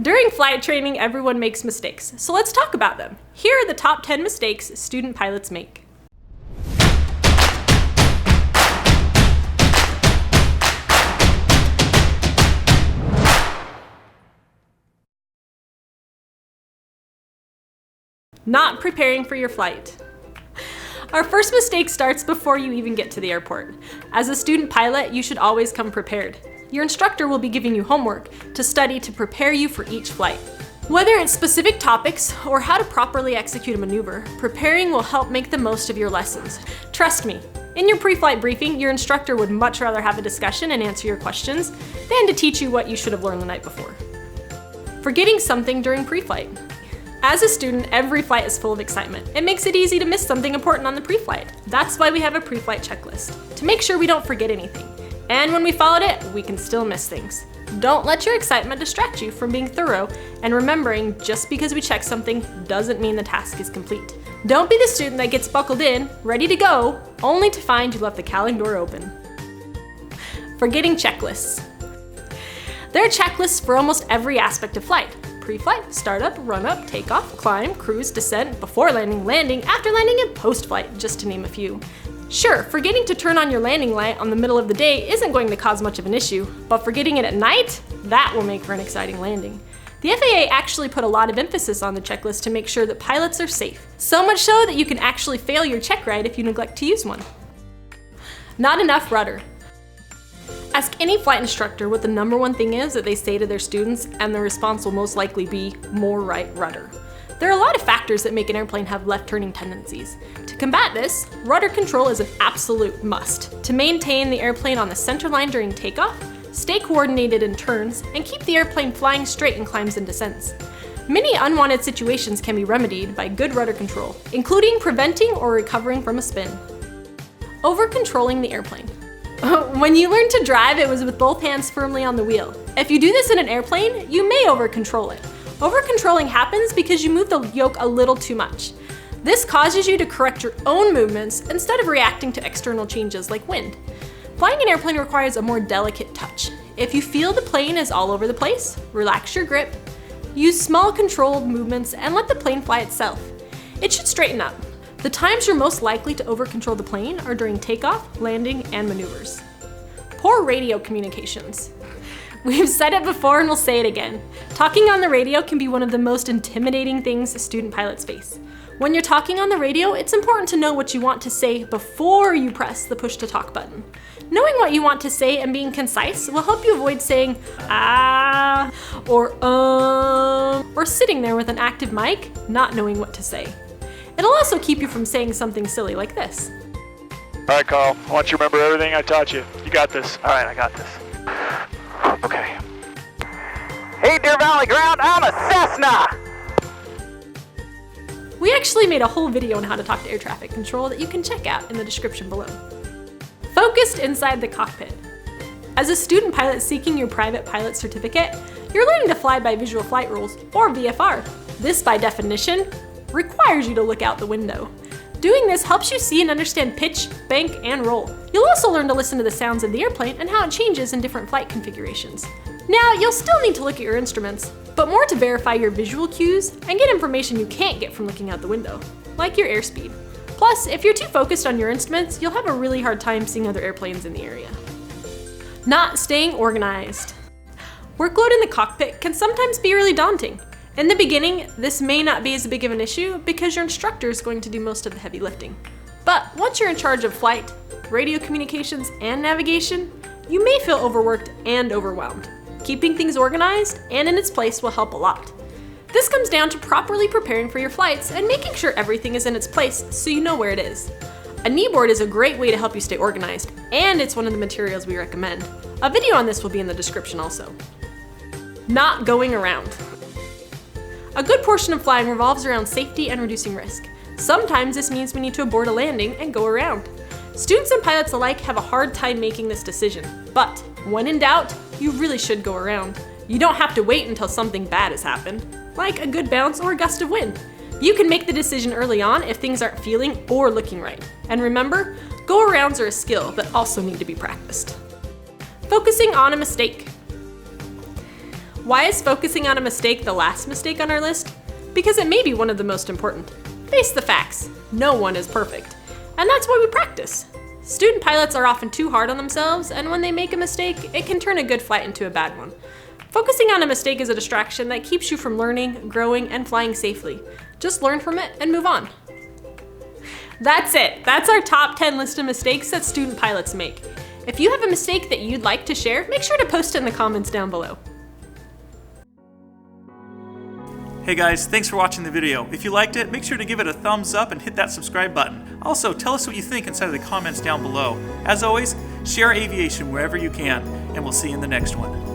During flight training, everyone makes mistakes, so let's talk about them. Here are the top 10 mistakes student pilots make. Not preparing for your flight. Our first mistake starts before you even get to the airport. As a student pilot, you should always come prepared. Your instructor will be giving you homework to study to prepare you for each flight. Whether it's specific topics or how to properly execute a maneuver, preparing will help make the most of your lessons. Trust me, in your pre-flight briefing, your instructor would much rather have a discussion and answer your questions than to teach you what you should have learned the night before. Forgetting something during pre-flight. As a student, every flight is full of excitement. It makes it easy to miss something important on the pre-flight. That's why we have a pre-flight checklist, to make sure we don't forget anything. And when we followed it, we can still miss things. Don't let your excitement distract you from being thorough and remembering just because we check something doesn't mean the task is complete. Don't be the student that gets buckled in, ready to go, only to find you left the cowling door open. Forgetting checklists. There are checklists for almost every aspect of flight. Pre-flight, startup, run-up, takeoff, climb, cruise, descent, before landing, landing, after landing, and post-flight, just to name a few. Sure, forgetting to turn on your landing light on the middle of the day isn't going to cause much of an issue, but forgetting it at night, that will make for an exciting landing. The FAA actually put a lot of emphasis on the checklist to make sure that pilots are safe. So much so that you can actually fail your check ride if you neglect to use one. Not enough rudder. Ask any flight instructor what the number one thing is that they say to their students, and the response will most likely be more right rudder. There are a lot of factors that make an airplane have left-turning tendencies. To combat this, rudder control is an absolute must to maintain the airplane on the center line during takeoff, stay coordinated in turns, and keep the airplane flying straight in climbs and descents. Many unwanted situations can be remedied by good rudder control, including preventing or recovering from a spin. Over-controlling the airplane. When you learned to drive, it was with both hands firmly on the wheel. If you do this in an airplane, you may over-control it. Over-controlling happens because you move the yoke a little too much. This causes you to correct your own movements instead of reacting to external changes like wind. Flying an airplane requires a more delicate touch. If you feel the plane is all over the place, relax your grip, use small controlled movements, and let the plane fly itself. It should straighten up. The times you're most likely to over-control the plane are during takeoff, landing, and maneuvers. Poor radio communications. We've said it before and we'll say it again. Talking on the radio can be one of the most intimidating things student pilots face. When you're talking on the radio, it's important to know what you want to say before you press the push to talk button. Knowing what you want to say and being concise will help you avoid saying ah or sitting there with an active mic, not knowing what to say. It'll also keep you from saying something silly like this. All right, Carl, I want you to remember everything I taught you. You got this. All right, I got this. Okay. Hey, Deer Valley Ground, I'm a Cessna! We actually made a whole video on how to talk to air traffic control that you can check out in the description below. Focused inside the cockpit. As a student pilot seeking your private pilot certificate, you're learning to fly by visual flight rules, or VFR. This, by definition, requires you to look out the window. Doing this helps you see and understand pitch, bank, and roll. You'll also learn to listen to the sounds of the airplane and how it changes in different flight configurations. Now, you'll still need to look at your instruments, but more to verify your visual cues and get information you can't get from looking out the window, like your airspeed. Plus, if you're too focused on your instruments, you'll have a really hard time seeing other airplanes in the area. Not staying organized. Workload in the cockpit can sometimes be really daunting. In the beginning, this may not be as big of an issue because your instructor is going to do most of the heavy lifting. But once you're in charge of flight, radio communications, and navigation, you may feel overworked and overwhelmed. Keeping things organized and in its place will help a lot. This comes down to properly preparing for your flights and making sure everything is in its place so you know where it is. A knee board is a great way to help you stay organized, and it's one of the materials we recommend. A video on this will be in the description also. Not going around. A good portion of flying revolves around safety and reducing risk. Sometimes this means we need to abort a landing and go around. Students and pilots alike have a hard time making this decision, but when in doubt, you really should go around. You don't have to wait until something bad has happened, like a good bounce or a gust of wind. You can make the decision early on if things aren't feeling or looking right. And remember, go-arounds are a skill that also need to be practiced. Focusing on a mistake. Why is focusing on a mistake the last mistake on our list? Because it may be one of the most important. Face the facts. No one is perfect. And that's why we practice. Student pilots are often too hard on themselves, and when they make a mistake, it can turn a good flight into a bad one. Focusing on a mistake is a distraction that keeps you from learning, growing, and flying safely. Just learn from it and move on. That's it. That's our top 10 list of mistakes that student pilots make. If you have a mistake that you'd like to share, make sure to post it in the comments down below. Hey guys, thanks for watching the video. If you liked it, make sure to give it a thumbs up and hit that subscribe button. Also, tell us what you think inside of the comments down below. As always, share aviation wherever you can, and we'll see you in the next one.